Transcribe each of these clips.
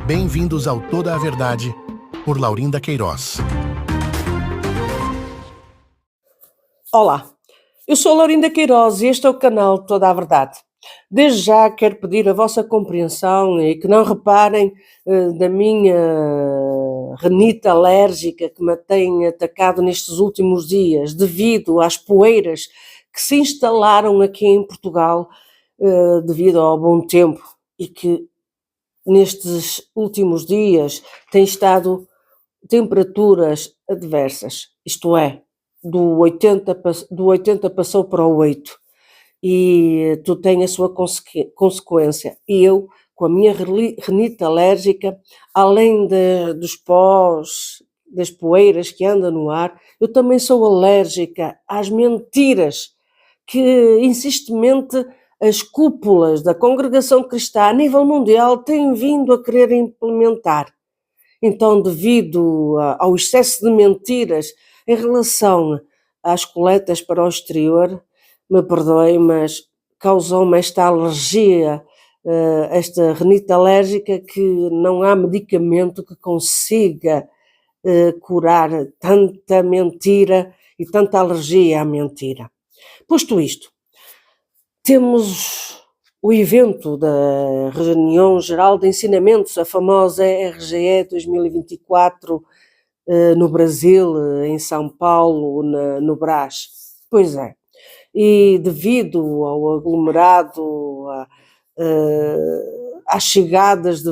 Bem-vindos ao Toda a Verdade, por Laurinda Queiroz. Olá, eu sou Laurinda Queiroz e este é o canal Toda a Verdade. Desde já quero pedir a vossa compreensão e que não reparem da minha rinite alérgica que me tem atacado nestes últimos dias devido às poeiras que se instalaram aqui em Portugal devido ao bom tempo e que nestes últimos dias têm estado temperaturas adversas, isto é, do 80 passou para o 8 e tudo tem a sua consequência. E eu, com a minha rinite alérgica, além dos pós, das poeiras que andam no ar, eu também sou alérgica às mentiras que insistentemente as cúpulas da congregação cristã a nível mundial têm vindo a querer implementar. Então, devido ao excesso de mentiras em relação às coletas para o exterior, me perdoem, mas causou-me esta alergia, esta rinite alérgica, que não há medicamento que consiga curar tanta mentira e tanta alergia à mentira. Posto isto, temos o evento da Reunião Geral de Ensinamentos, a famosa RGE 2024, no Brasil, em São Paulo, no Brás. Pois é, e devido ao aglomerado, às chegadas de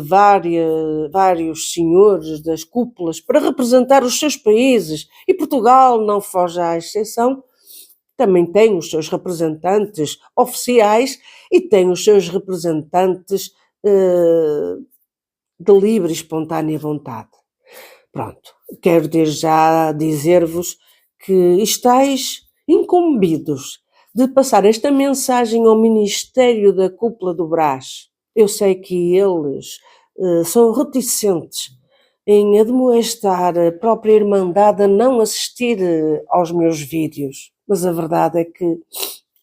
vários senhores das cúpulas para representar os seus países, e Portugal não foge à exceção, também tem os seus representantes oficiais e tem os seus representantes de livre e espontânea vontade. Pronto, quero desde já dizer-vos que estáis incumbidos de passar esta mensagem ao Ministério da Cúpula do Brás. Eu sei que eles são reticentes em admoestar a própria Irmandade a não assistir aos meus vídeos. Mas a verdade é que,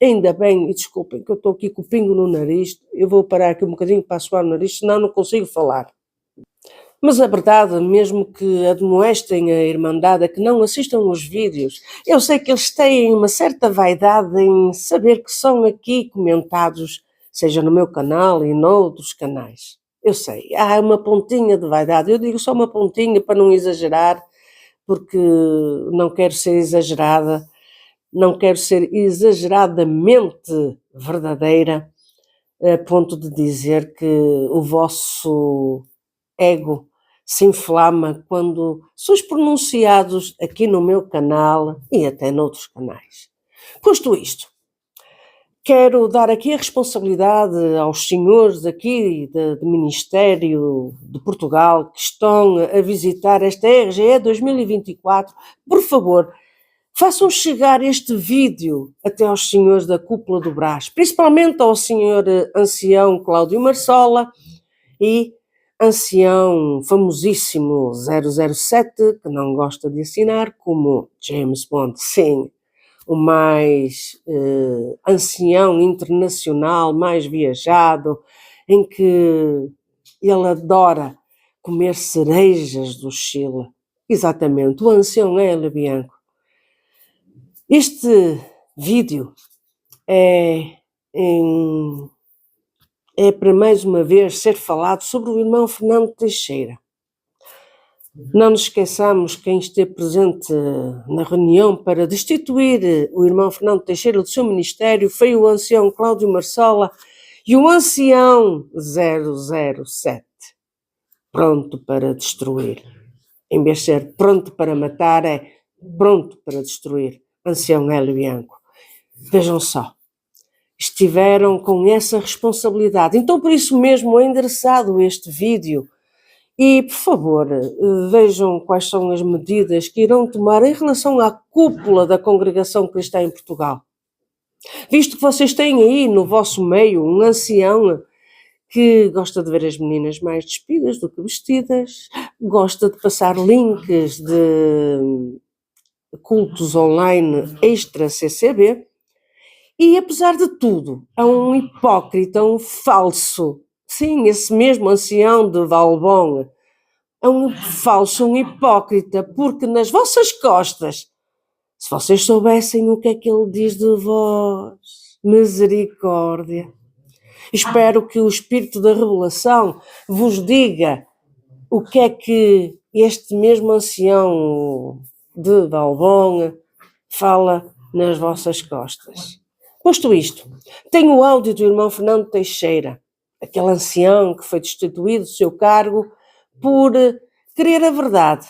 ainda bem, e desculpem que eu estou aqui com o pingo no nariz, eu vou parar aqui um bocadinho para suar o nariz, senão não consigo falar. Mas a verdade, mesmo que admoestem a Irmandade a que não assistam os vídeos, eu sei que eles têm uma certa vaidade em saber que são aqui comentados, seja no meu canal e noutros canais. Eu sei, há uma pontinha de vaidade, eu digo só uma pontinha para não exagerar, porque não quero ser exagerada, não quero ser exageradamente verdadeira, a ponto de dizer que o vosso ego se inflama quando sois pronunciados aqui no meu canal e até noutros canais. Posto isto, quero dar aqui a responsabilidade aos senhores aqui do Ministério de Portugal que estão a visitar esta RGE 2024, por favor, façam chegar este vídeo até aos senhores da Cúpula do Brás, principalmente ao senhor ancião Cláudio Marsola e ancião famosíssimo 007, que não gosta de assinar, como James Bond, sim, o mais ancião internacional, mais viajado, em que ele adora comer cerejas do Chile. Exatamente, o ancião Hélio Bianco. Este vídeo é para mais uma vez ser falado sobre o irmão Fernando Teixeira. Não nos esqueçamos que quem esteve presente na reunião para destituir o irmão Fernando Teixeira do seu ministério foi o ancião Cláudio Marsola e o ancião 007, pronto para destruir. Em vez de ser pronto para matar, é pronto para destruir. Ancião Hélio Bianco. Vejam só, estiveram com essa responsabilidade. Então, por isso mesmo, é endereçado este vídeo. E, por favor, vejam quais são as medidas que irão tomar em relação à cúpula da congregação cristã em Portugal. Visto que vocês têm aí no vosso meio um ancião que gosta de ver as meninas mais despidas do que vestidas, gosta de passar links de cultos online extra CCB, e apesar de tudo, é um hipócrita, um falso sim, esse mesmo ancião de Valbon é um falso, um hipócrita, porque nas vossas costas, se vocês soubessem o que é que ele diz de vós, misericórdia. Espero que o Espírito da Revelação vos diga o que é que este mesmo ancião de Valbon fala nas vossas costas. Posto isto, tenho o áudio do irmão Fernando Teixeira, aquele ancião que foi destituído do seu cargo por querer a verdade.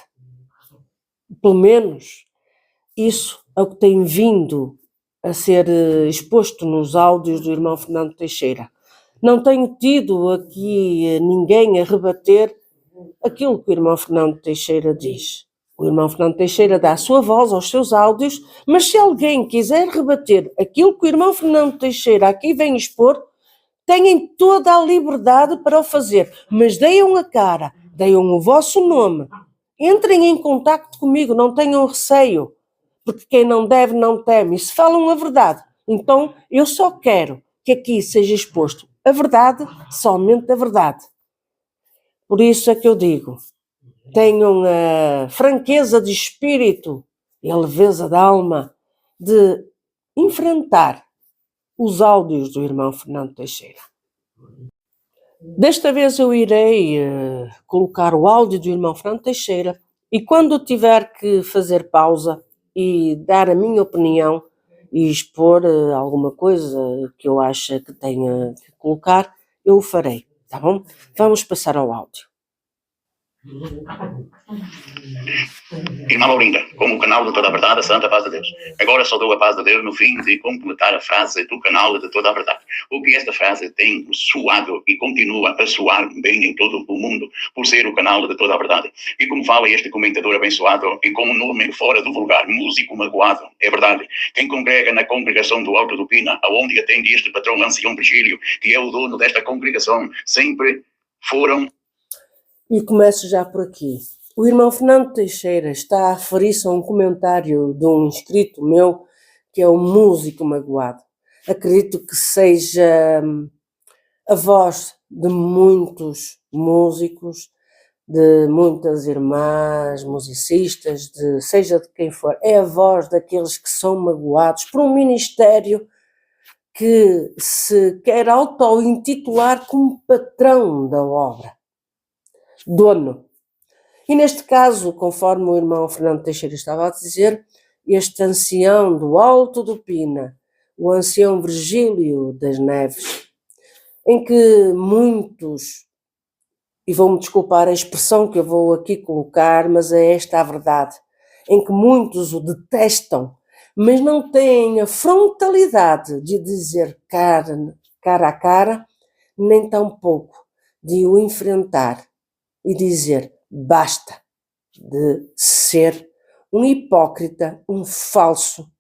Pelo menos isso é o que tem vindo a ser exposto nos áudios do irmão Fernando Teixeira. Não tenho tido aqui ninguém a rebater aquilo que o irmão Fernando Teixeira diz. O irmão Fernando Teixeira dá a sua voz aos seus áudios, mas se alguém quiser rebater aquilo que o irmão Fernando Teixeira aqui vem expor, têm toda a liberdade para o fazer, mas deem a cara, deem o vosso nome, entrem em contacto comigo, não tenham receio, porque quem não deve não teme, e se falam a verdade, então eu só quero que aqui seja exposto a verdade, somente a verdade. Por isso é que eu digo, tenham a franqueza de espírito e a leveza da alma de enfrentar os áudios do irmão Fernando Teixeira. Desta vez eu irei colocar o áudio do irmão Fernando Teixeira e quando tiver que fazer pausa e dar a minha opinião e expor alguma coisa que eu acho que tenha que colocar, eu o farei, tá bom? Vamos passar ao áudio. Irmã Laurinda, como o canal de toda a verdade, a santa paz de Deus. Agora só dou a paz de Deus no fim de completar a frase do canal de toda a verdade. O que esta frase tem soado e continua a soar bem em todo o mundo, por ser o canal de toda a verdade. E como fala este comentador abençoado, e como nome fora do vulgar, músico magoado, é verdade. Quem congrega na congregação do Alto do Pina, aonde atende este patrão ancião Virgílio, que é o dono desta congregação, sempre foram... E começo já por aqui. O irmão Fernando Teixeira está a referir-se a um comentário de um inscrito meu, que é um músico magoado. Acredito que seja a voz de muitos músicos, de muitas irmãs, musicistas, seja de quem for. É a voz daqueles que são magoados por um ministério que se quer auto-intitular como patrão da obra. Dono. E neste caso, conforme o irmão Fernando Teixeira estava a dizer, este ancião do Alto do Pina, o ancião Virgílio das Neves, em que muitos, e vão-me desculpar a expressão que eu vou aqui colocar, mas é esta a verdade, em que muitos o detestam, mas não têm a frontalidade de dizer cara a cara, nem tampouco de o enfrentar e dizer basta de ser um hipócrita, um falso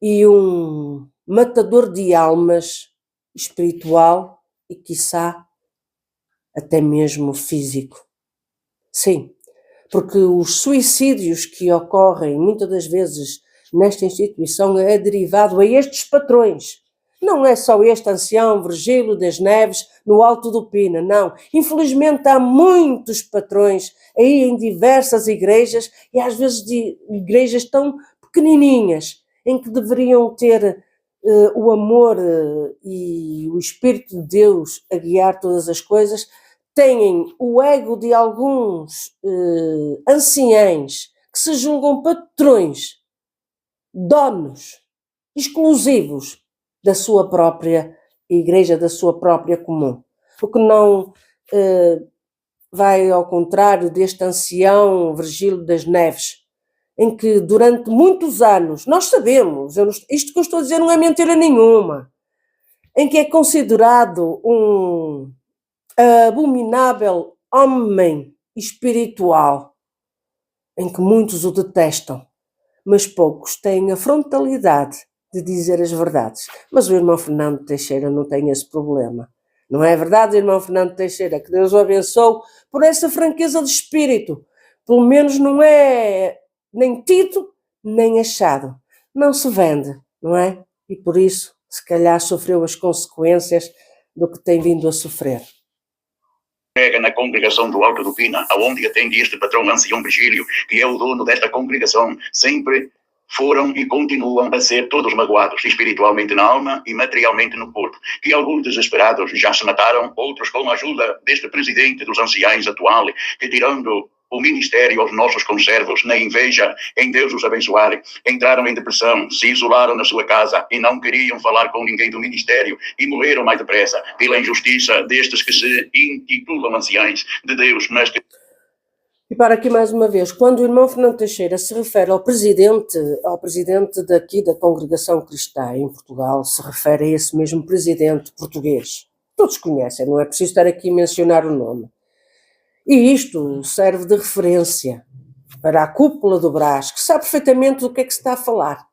e um matador de almas espiritual e, quiçá, até mesmo físico. Sim, porque os suicídios que ocorrem muitas das vezes nesta instituição é derivado a estes patrões. Não é só este ancião Virgílio das Neves no Alto do Pina, não. Infelizmente há muitos patrões aí em diversas igrejas e às vezes de igrejas tão pequenininhas em que deveriam ter o amor e o Espírito de Deus a guiar todas as coisas, têm o ego de alguns anciães que se julgam patrões, donos, exclusivos da sua própria igreja, da sua própria comum. O que não vai ao contrário deste ancião Virgílio das Neves, em que durante muitos anos, nós sabemos, isto que eu estou a dizer não é mentira nenhuma, em que é considerado um abominável homem espiritual, em que muitos o detestam, mas poucos têm a frontalidade de dizer as verdades. Mas o irmão Fernando Teixeira não tem esse problema. Não é verdade, irmão Fernando Teixeira? Que Deus o abençoe por essa franqueza de espírito. Pelo menos não é nem tido, nem achado. Não se vende, não é? E por isso, se calhar, sofreu as consequências do que tem vindo a sofrer. Prega na congregação do Alto do Pina, aonde atende este patrão ancião Virgílio, que é o dono desta congregação, sempre foram e continuam a ser todos magoados, espiritualmente na alma e materialmente no corpo, que alguns desesperados já se mataram, outros com a ajuda deste presidente dos anciães atual, que tirando o ministério aos nossos conservos, na inveja, em Deus os abençoar, entraram em depressão, se isolaram na sua casa e não queriam falar com ninguém do ministério e morreram mais depressa pela injustiça destes que se intitulam anciães de Deus, mas que... E para aqui mais uma vez, quando o irmão Fernando Teixeira se refere ao presidente daqui da Congregação Cristã em Portugal, se refere a esse mesmo presidente português. Todos conhecem, não é preciso estar aqui a mencionar o nome. E isto serve de referência para a cúpula do Brás, que sabe perfeitamente do que é que se está a falar.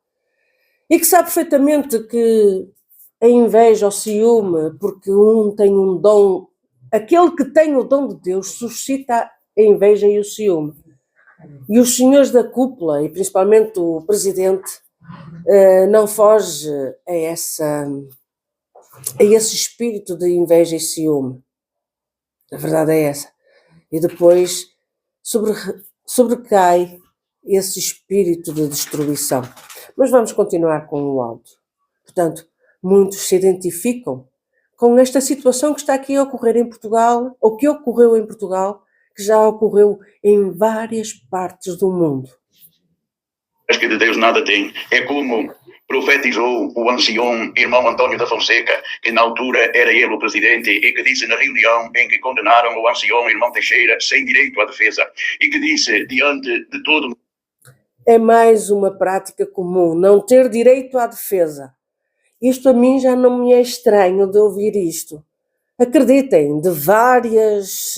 E que sabe perfeitamente que a inveja, o ciúme, porque um tem um dom, aquele que tem o dom de Deus suscita a inveja e o ciúme. E os senhores da cúpula, e principalmente o presidente, não foge a esse espírito de inveja e ciúme. A verdade é essa. E depois sobrecai esse espírito de destruição. Mas vamos continuar com o áudio. Portanto, muitos se identificam com esta situação que está aqui a ocorrer em Portugal, ou que ocorreu em Portugal, que já ocorreu em várias partes do mundo. Que de Deus nada tem. É como profetizou o ancião irmão Antônio da Fonseca, que na altura era ele o presidente, e que disse na reunião em que condenaram o ancião irmão Teixeira sem direito à defesa, e que disse diante de todo... É mais uma prática comum, não ter direito à defesa. Isto a mim já não me é estranho de ouvir isto. Acreditem, de várias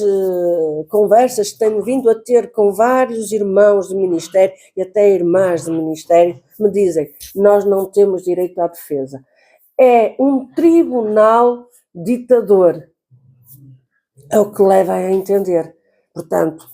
conversas que tenho vindo a ter com vários irmãos de ministério e até irmãs de ministério, me dizem, nós não temos direito à defesa. É um tribunal ditador. É o que leva a entender. Portanto,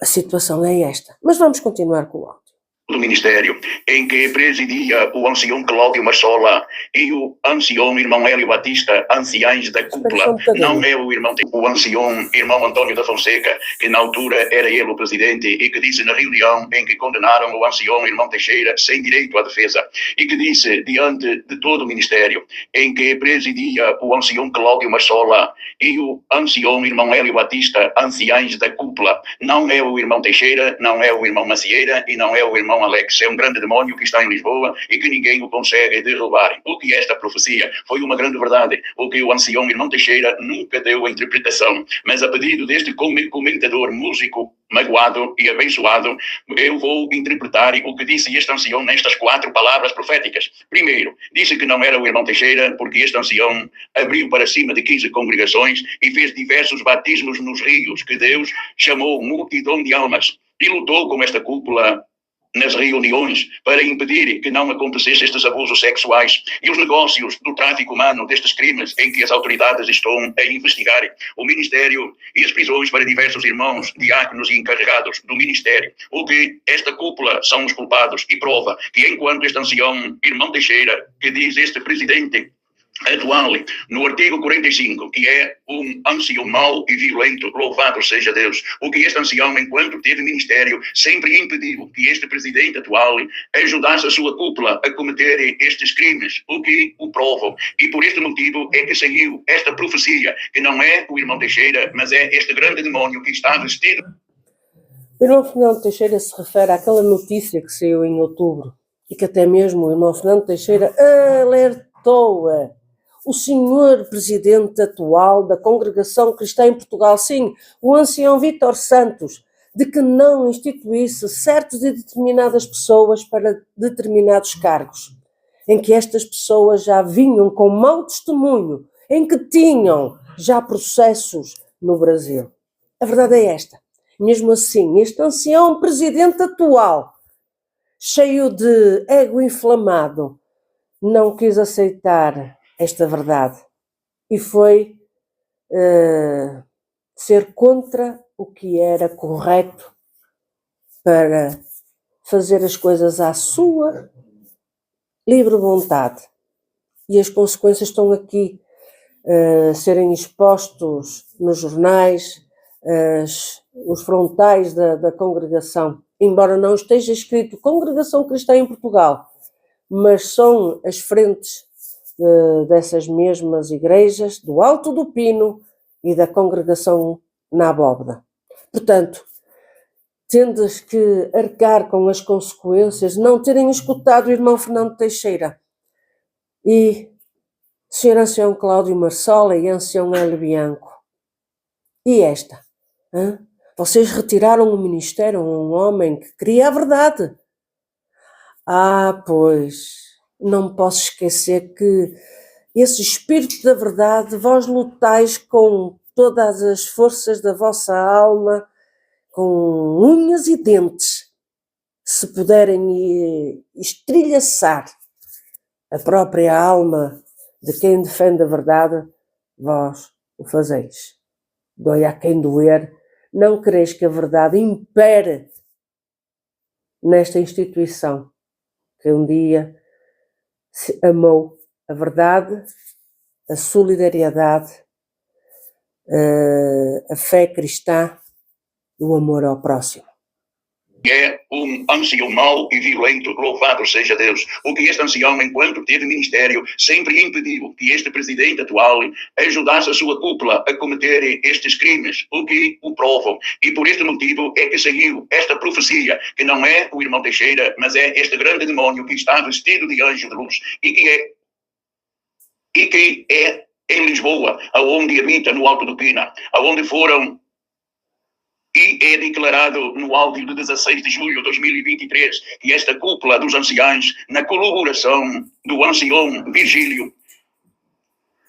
a situação é esta. Mas vamos continuar com o áudio. Do ministério, em que presidia o ancião Cláudio Marsola e o ancião irmão Hélio Batista, anciães da cúpula, não é o ancião irmão Antônio da Fonseca, que na altura era ele o presidente, e que disse na reunião em que condenaram o ancião irmão Teixeira sem direito à defesa, e que disse diante de todo o ministério, em que presidia o ancião Cláudio Marsola e o ancião irmão Hélio Batista, anciães da cúpula, não é o irmão Teixeira, não é o irmão Macieira e não é o irmão Alex, é um grande demónio que está em Lisboa e que ninguém o consegue derrubar. O que esta profecia foi uma grande verdade, o que o ancião irmão Teixeira nunca deu a interpretação, mas a pedido deste comentador músico magoado e abençoado, eu vou interpretar o que disse este ancião nestas 4 palavras proféticas. Primeiro, disse que não era o irmão Teixeira, porque este ancião abriu para cima de 15 congregações e fez diversos batismos nos rios, que Deus chamou multidão de almas, e lutou com esta cúpula nas reuniões para impedir que não acontecessem estes abusos sexuais e os negócios do tráfico humano, destes crimes em que as autoridades estão a investigar, o ministério e as prisões para diversos irmãos, diáconos e encarregados do ministério. O que esta cúpula são os culpados, e prova que enquanto este ancião irmão Teixeira, que diz este presidente atual, no artigo 45, que é um ancião mau e violento, louvado seja Deus. O que este ancião, enquanto teve ministério, sempre impediu que este presidente atual ajudasse a sua cúpula a cometer estes crimes, o que o provam. E por este motivo é que saiu esta profecia, que não é o irmão Teixeira, mas é este grande demónio que está vestido. O irmão Fernando Teixeira se refere àquela notícia que saiu em outubro e que até mesmo o irmão Fernando Teixeira alertou-a. O senhor presidente atual da Congregação Cristã em Portugal, sim, o ancião Vítor Santos, de que não instituísse certas e determinadas pessoas para determinados cargos, em que estas pessoas já vinham com mau testemunho, em que tinham já processos no Brasil. A verdade é esta. Mesmo assim, este ancião presidente atual, cheio de ego inflamado, não quis aceitar esta verdade e foi ser contra o que era correto para fazer as coisas à sua livre vontade. E as consequências estão aqui serem expostos nos jornais, os frontais da congregação, embora não esteja escrito Congregação Cristã em Portugal, mas são as frentes dessas mesmas igrejas, do Alto do Pino e da Congregação na Abóbora. Portanto, tendes que arcar com as consequências de não terem escutado o irmão Fernando Teixeira e Sr. Ancião Cláudio Marsola e Ancião Hélio Bianco. E esta? Vocês retiraram o ministério a um homem que queria a verdade. Pois, não posso esquecer que esse espírito da verdade vós lutais com todas as forças da vossa alma, com unhas e dentes, se puderem estrilhaçar a própria alma de quem defende a verdade, vós o fazeis. Dói a quem doer, não quereis que a verdade impere nesta instituição que um dia se amou a verdade, a solidariedade, a fé cristã e o amor ao próximo. É um ancião mau e violento, louvado seja Deus. O que este ancião, enquanto teve ministério, sempre impediu que este presidente atual ajudasse a sua cúpula a cometer estes crimes, o que o provam. E por este motivo é que saiu esta profecia, que não é o irmão Teixeira, mas é este grande demónio que está vestido de anjo de luz e que é em Lisboa, aonde habita no Alto do Pina, aonde foram. E é declarado no áudio de 16 de julho de 2023 que esta cúpula dos anciãos, na colaboração do ancião Virgílio,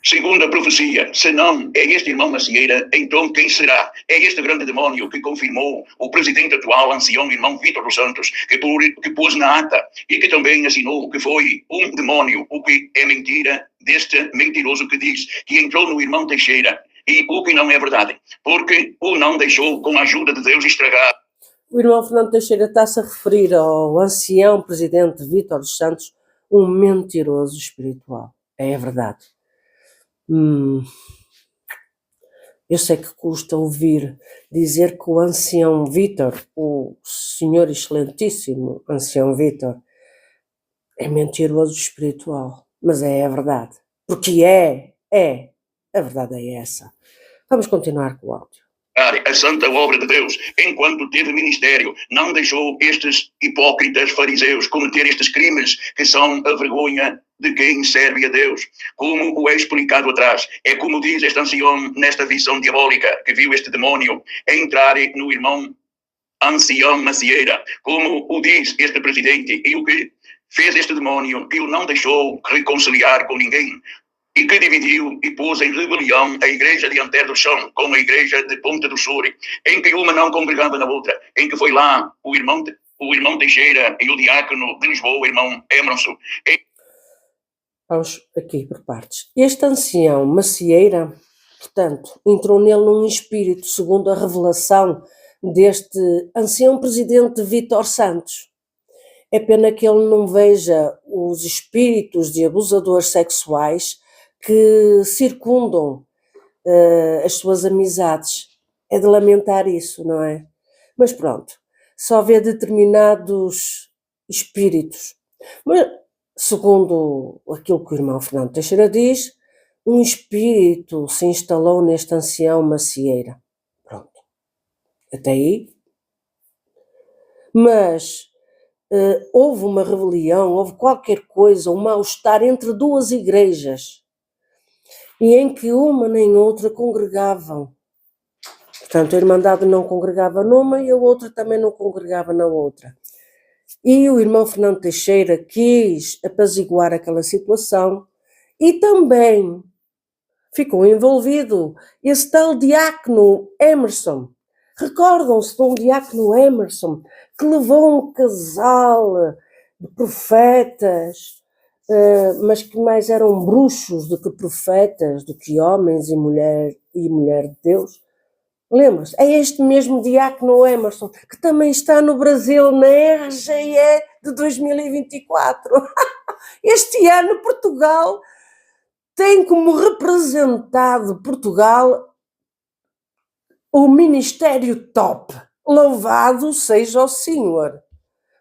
segundo a profecia, se não é este irmão Macieira, então quem será? É este grande demónio que confirmou o presidente atual, ancião irmão Vítor dos Santos, que pôs na ata e que também assinou que foi um demónio, o que é mentira deste mentiroso que diz que entrou no irmão Teixeira. E o que não é verdade, porque o não deixou, com a ajuda de Deus, estragar. O irmão Fernando Teixeira está-se a referir ao ancião presidente Vítor dos Santos, um mentiroso espiritual. É verdade. Eu sei que custa ouvir dizer que o ancião Vítor, o senhor excelentíssimo ancião Vítor, é mentiroso espiritual, mas é a verdade. Porque a verdade é essa. Vamos continuar com o áudio. A santa obra de Deus, enquanto teve ministério, não deixou estes hipócritas fariseus cometer estes crimes que são a vergonha de quem serve a Deus. Como o é explicado atrás, é como diz este ancião nesta visão diabólica que viu este demónio entrar no irmão ancião Macieira, como o diz este presidente, e o que fez este demónio, que o não deixou reconciliar com ninguém, e que dividiu e pôs em rebelião a igreja de Anter do Chão com a igreja de Ponta do Suri, em que uma não congregava na outra, em que foi lá o irmão Teixeira e o diácono de Lisboa, o irmão Emerson. Vamos aqui por partes. Este ancião Macieira, portanto, entrou nele num espírito, segundo a revelação deste ancião presidente Vítor Santos. É pena que ele não veja os espíritos de abusadores sexuais que circundam as suas amizades. É de lamentar isso, não é? Mas pronto, só vê determinados espíritos. Mas, segundo aquilo que o irmão Fernando Teixeira diz, um espírito se instalou neste ancião Macieira. Pronto. Até aí. Mas houve uma rebelião, houve qualquer coisa, um mal-estar entre duas igrejas, e em que uma nem outra congregavam. Portanto, a Irmandade não congregava numa e a outra também não congregava na outra. E o irmão Fernando Teixeira quis apaziguar aquela situação e também ficou envolvido esse tal diácono Emerson. Recordam-se de um diácono Emerson que levou um casal de profetas, mas que mais eram bruxos do que profetas, do que homens e mulher de Deus. Lembra-se? É este mesmo diácono Emerson, que também está no Brasil, na RGE de 2024. Este ano Portugal tem como representado Portugal o Ministério Top. Louvado seja o Senhor,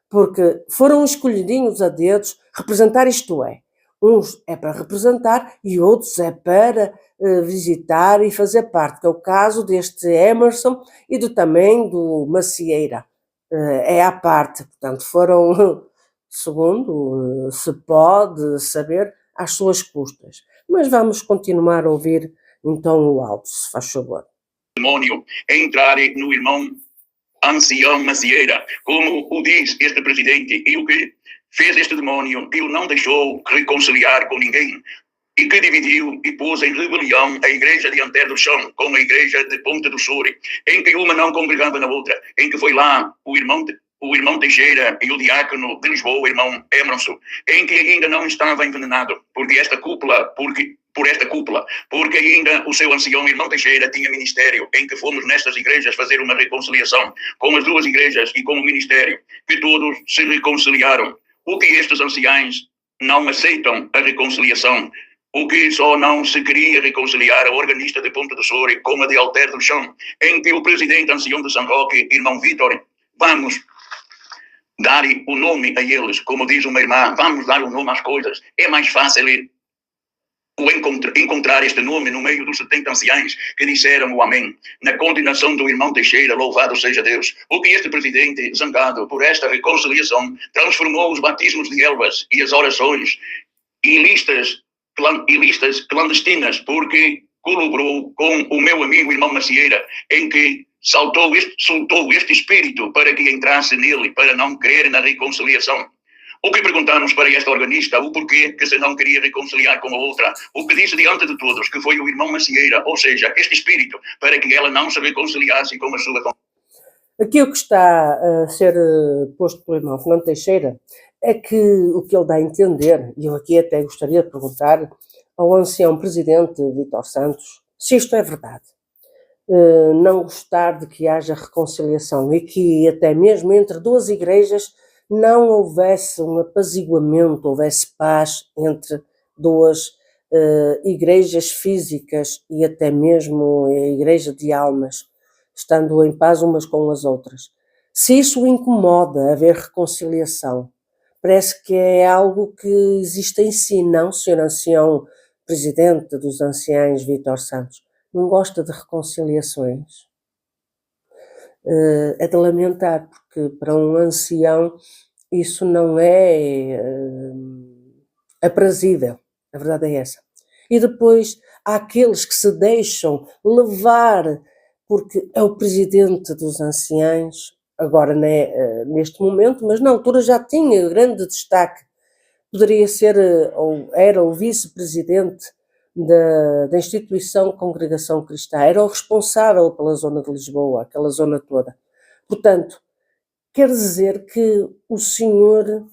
porque foram escolhidinhos a dedos representar, isto é, uns é para representar e outros é para visitar e fazer parte, que é o caso deste Emerson e também do Macieira. É à parte, portanto, foram, segundo se pode saber, às suas custas. Mas vamos continuar a ouvir então o áudio, se faz favor. Demônio entrar no irmão ancião Macieira, como o diz este presidente, e o que fez este demônio, que o não deixou reconciliar com ninguém, e que dividiu e pôs em rebelião a igreja de Antero do Chão com a igreja de Ponte do Soure, em que uma não congregava na outra, em que foi lá o irmão Teixeira e o diácono de Lisboa, o irmão Emerson, em que ainda não estava envenenado por esta cúpula, porque ainda o seu ancião irmão Teixeira tinha ministério, em que fomos nestas igrejas fazer uma reconciliação com as duas igrejas e com o ministério, que todos se reconciliaram. O que estes anciães não aceitam a reconciliação, o que só não se queria reconciliar a organista de Ponte do Soure com a de Altero do Chão, em que o presidente ancião de São Roque, irmão Vítor, vamos dar o nome a eles, como diz uma irmã, vamos dar o nome às coisas. É mais fácil encontrar este nome no meio dos 70 anciães que disseram o amém, na condenação do irmão Teixeira, louvado seja Deus. O que este presidente, zangado por esta reconciliação, transformou os batismos de Elvas e as orações em listas clandestinas, porque colaborou com o meu amigo irmão Macieira, em que soltou este espírito para que entrasse nele, para não crer na reconciliação. O que perguntamos para esta organista, o porquê que se não queria reconciliar com a outra, o que disse diante de todos que foi o irmão Macieira, ou seja, este espírito, para que ela não se reconciliasse com a sua... Aqui o que está a ser posto pelo irmão Fernando Teixeira é que o que ele dá a entender, e eu aqui até gostaria de perguntar ao ancião presidente Vítor Santos, se isto é verdade. Não gostar de que haja reconciliação e que até mesmo entre duas igrejas não houvesse um apaziguamento, houvesse paz entre duas igrejas físicas e até mesmo a igreja de almas, estando em paz umas com as outras. Se isso o incomoda, haver reconciliação, parece que é algo que existe em si, não, Sr. Ancião Presidente dos Anciães Vítor Santos? Não gosta de reconciliações? É de lamentar, porque para um ancião isso não é aprazível, a verdade é essa. E depois há aqueles que se deixam levar, porque é o presidente dos anciães, agora não é neste momento, mas na altura já tinha grande destaque, poderia ser, ou era o vice-presidente da instituição Congregação Cristã, era o responsável pela zona de Lisboa, aquela zona toda. Portanto, quer dizer que o senhor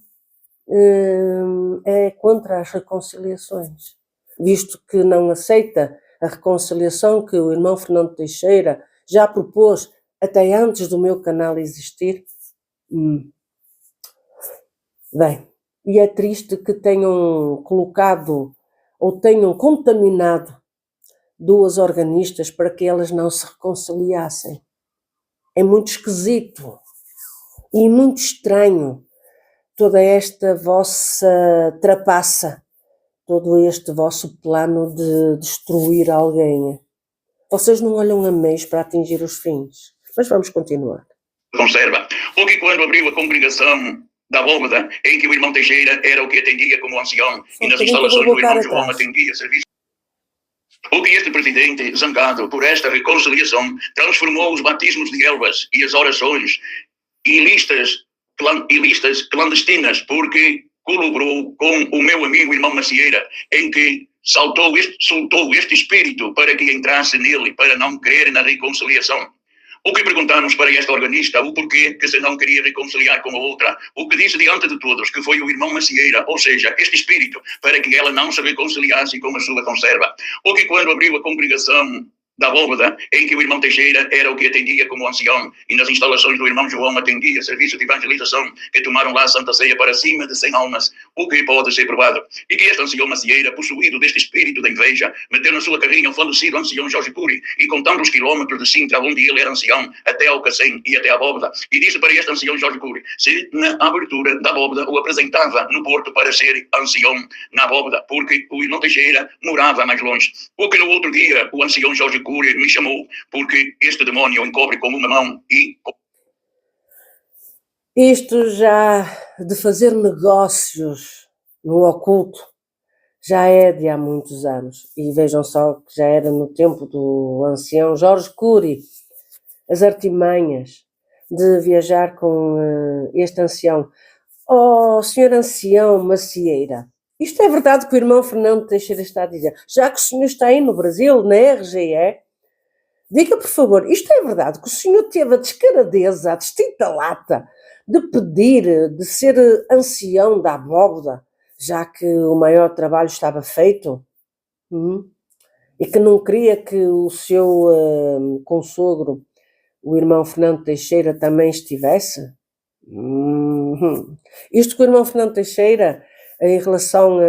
é contra as reconciliações, visto que não aceita a reconciliação que o irmão Fernando Teixeira já propôs até antes do meu canal existir. Bem, e é triste que tenham colocado ou tenham contaminado duas organistas para que elas não se reconciliassem. É muito esquisito e muito estranho toda esta vossa trapaça, todo este vosso plano de destruir alguém. Vocês não olham a meios para atingir os fins. Mas vamos continuar. Conserva. O que quando abriu a congregação da Bóveda, em que o irmão Teixeira era o que atendia como ancião, e nas instalações do irmão João atendia serviço. O que este presidente, zangado por esta reconciliação, transformou os batismos de Elvas e as orações em listas clandestinas, porque colaborou com o meu amigo irmão Macieira, em que soltou este espírito para que entrasse nele, para não crer na reconciliação. O que perguntamos para esta organista, o porquê que se não queria reconciliar com a outra, o que disse diante de todos que foi o irmão Macieira, ou seja, este espírito, para que ela não se reconciliasse com a sua conserva. O que quando abriu a congregação da abóbada, em que o irmão Teixeira era o que atendia como ancião, e nas instalações do irmão João atendia serviço de evangelização, que tomaram lá a Santa Ceia para cima de 100 almas, o que pode ser provado. E que este ancião macieira, possuído deste espírito da inveja, meteu na sua carrinha o falecido ancião Jorge Cury, e contando os quilómetros de Sintra, onde ele era ancião, até ao Cacém e até a abóbada, e disse para este ancião Jorge Cury, se na abertura da abóbada o apresentava no porto para ser ancião na abóbada, porque o irmão Teixeira morava mais longe. O que no outro dia o ancião Jorge Cury me chamou, porque este demônio encobre com uma mão e... Isto já de fazer negócios no oculto já é de há muitos anos. E vejam só que já era no tempo do ancião Jorge Cury, as artimanhas de viajar com este ancião. Oh, senhor ancião Macieira, isto é verdade que o irmão Fernando Teixeira está a dizer? Já que o senhor está aí no Brasil, na RGE, diga, por favor, isto é verdade que o senhor teve a descaradeza, a distinta lata de pedir, de ser ancião da abóbada, já que o maior trabalho estava feito? E que não queria que o seu consogro, o irmão Fernando Teixeira, também estivesse? Isto que o irmão Fernando Teixeira, em relação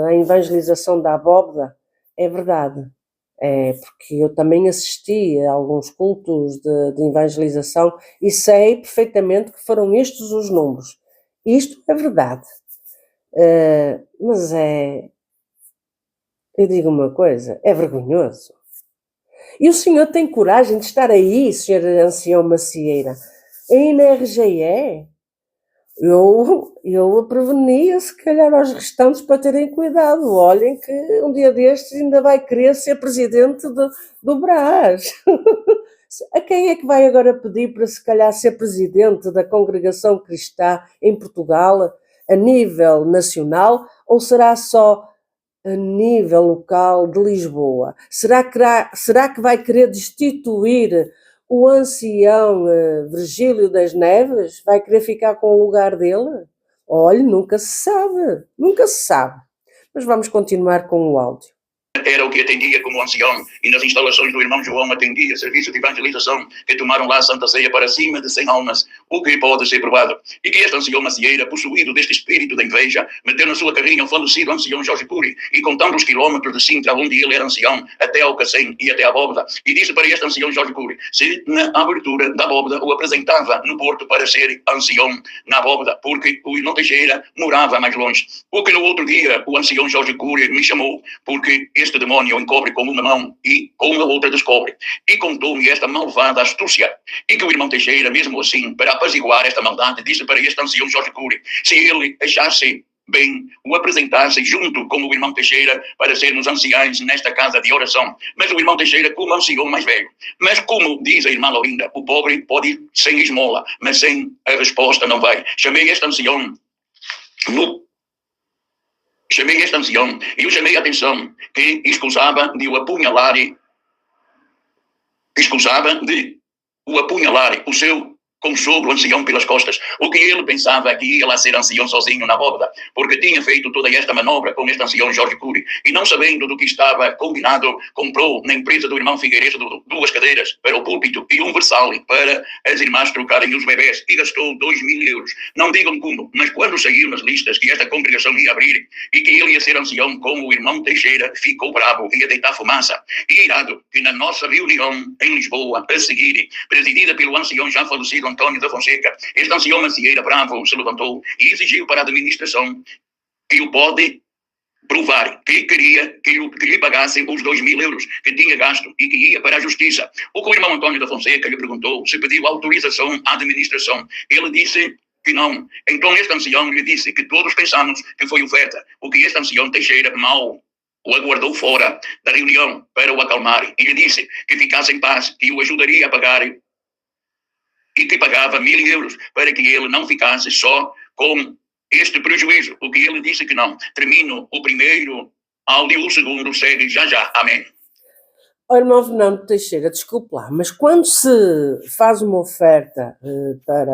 à evangelização da abóbada, é verdade. É, porque eu também assisti a alguns cultos de evangelização e sei perfeitamente que foram estes os números. Isto é verdade. Mas eu digo uma coisa, é vergonhoso. E o senhor tem coragem de estar aí, senhor ancião Macieira, aí na RGE? Eu prevenia, se calhar, aos restantes para terem cuidado. Olhem que um dia destes ainda vai querer ser presidente do Brás. A quem é que vai agora pedir para, se calhar, ser presidente da Congregação Cristã em Portugal, a nível nacional, ou será só a nível local de Lisboa? Será que vai querer destituir o ancião Virgílio das Neves? Vai querer ficar com o lugar dele? Olhe, nunca se sabe, nunca se sabe. Mas vamos continuar com o áudio. Era o que atendia como ancião, e nas instalações do irmão João atendia serviço de evangelização, que tomaram lá a Santa Ceia para cima de 100 almas, o que pode ser provado. E que este ancião macieira, possuído deste espírito da inveja, meteu na sua carrinha o falecido ancião Jorge Cury, e contando os quilómetros de Sintra, onde ele era ancião, até ao Cacém e até a abóbada, e disse para este ancião Jorge Cury, se na abertura da abóbada o apresentava no porto para ser ancião na abóbada, porque o irmão Teixeira morava mais longe. O que no outro dia o ancião Jorge Cury me chamou, porque este demônio encobre com uma mão e com a outra descobre. E contou-me esta malvada astúcia. E que o irmão Teixeira, mesmo assim, para apaziguar esta maldade, disse para este ancião Jorge Cury, se ele achasse bem, o apresentasse junto com o irmão Teixeira para sermos anciães nesta casa de oração. Mas o irmão Teixeira, como ancião mais velho. Mas como diz a irmã Laurinda, o pobre pode ir sem esmola, mas sem a resposta não vai. Chamei este ancião e eu chamei a atenção que escusava de o apunhalar o seu consogro ancião pelas costas. O que ele pensava que ia lá ser ancião sozinho na abóbada, porque tinha feito toda esta manobra com este ancião Jorge Cury, e não sabendo do que estava combinado, comprou na empresa do irmão Figueiredo 2 cadeiras para o púlpito e um versal para as irmãs trocarem os bebés, e gastou 2.000 euros. Não digam como, mas quando saiu nas listas que esta congregação ia abrir e que ele ia ser ancião com o irmão Teixeira, ficou bravo, ia deitar fumaça. E irado que na nossa reunião em Lisboa, a seguir, presidida pelo ancião já falecido Antônio da Fonseca, este ancião Macieira bravo se levantou e exigiu para a administração que o pode provar que queria que lhe pagassem os 2.000 euros que tinha gasto e que ia para a justiça. O que o irmão Antônio da Fonseca lhe perguntou se pediu autorização à administração. Ele disse que não. Então este ancião lhe disse que todos pensamos que foi oferta. O que este ancião Teixeira mal o aguardou fora da reunião para o acalmar e lhe disse que ficasse em paz, que o ajudaria a pagar e que pagava 1.000 euros para que ele não ficasse só com este prejuízo. O que ele disse que não. Termino o primeiro áudio, o segundo segue já já. Amém. Olha, irmão Fernando Teixeira, desculpe lá, mas quando se faz uma oferta para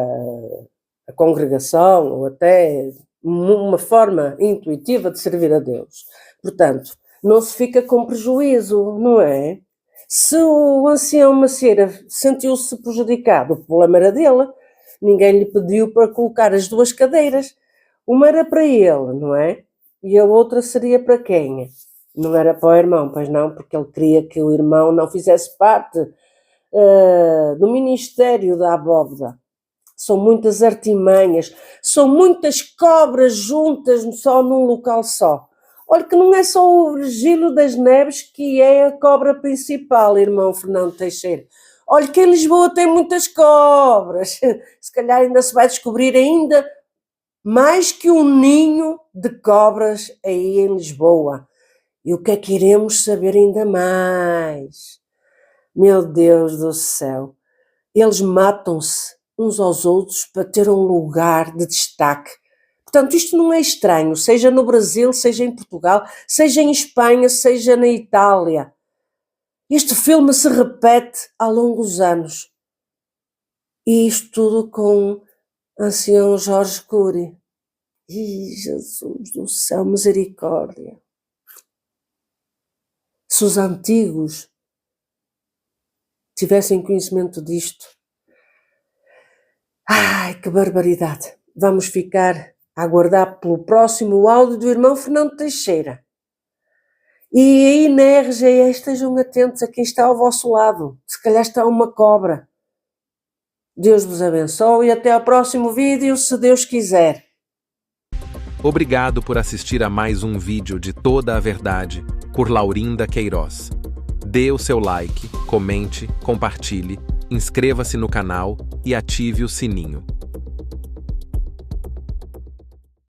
a congregação, ou até uma forma intuitiva de servir a Deus, portanto, não se fica com prejuízo, não é? Se o ancião Macieira sentiu-se prejudicado, o problema era dele. Ninguém lhe pediu para colocar as duas cadeiras. Uma era para ele, não é? E a outra seria para quem? Não era para o irmão, pois não, porque ele queria que o irmão não fizesse parte do Ministério da Abóbora. São muitas artimanhas, são muitas cobras juntas só num local só. Olha que não é só o Virgílio das Neves que é a cobra principal, irmão Fernando Teixeira. Olha que em Lisboa tem muitas cobras. Se calhar ainda se vai descobrir ainda mais que um ninho de cobras aí em Lisboa. E o que é que iremos saber ainda mais? Meu Deus do céu, eles matam-se uns aos outros para ter um lugar de destaque. Portanto, isto não é estranho, seja no Brasil, seja em Portugal, seja em Espanha, seja na Itália. Este filme se repete há longos anos. E isto tudo com ancião Jorge Cury. Ih, Jesus do céu, misericórdia. Se os antigos tivessem conhecimento disto, ai, que barbaridade. Vamos ficar a aguardar pelo próximo áudio do irmão Fernando Teixeira. E aí na RGE estejam atentos a quem está ao vosso lado. Se calhar está uma cobra. Deus vos abençoe e até ao próximo vídeo, se Deus quiser. Obrigado por assistir a mais um vídeo de Toda a Verdade, por Laurinda Queiroz. Dê o seu like, comente, compartilhe, inscreva-se no canal e ative o sininho.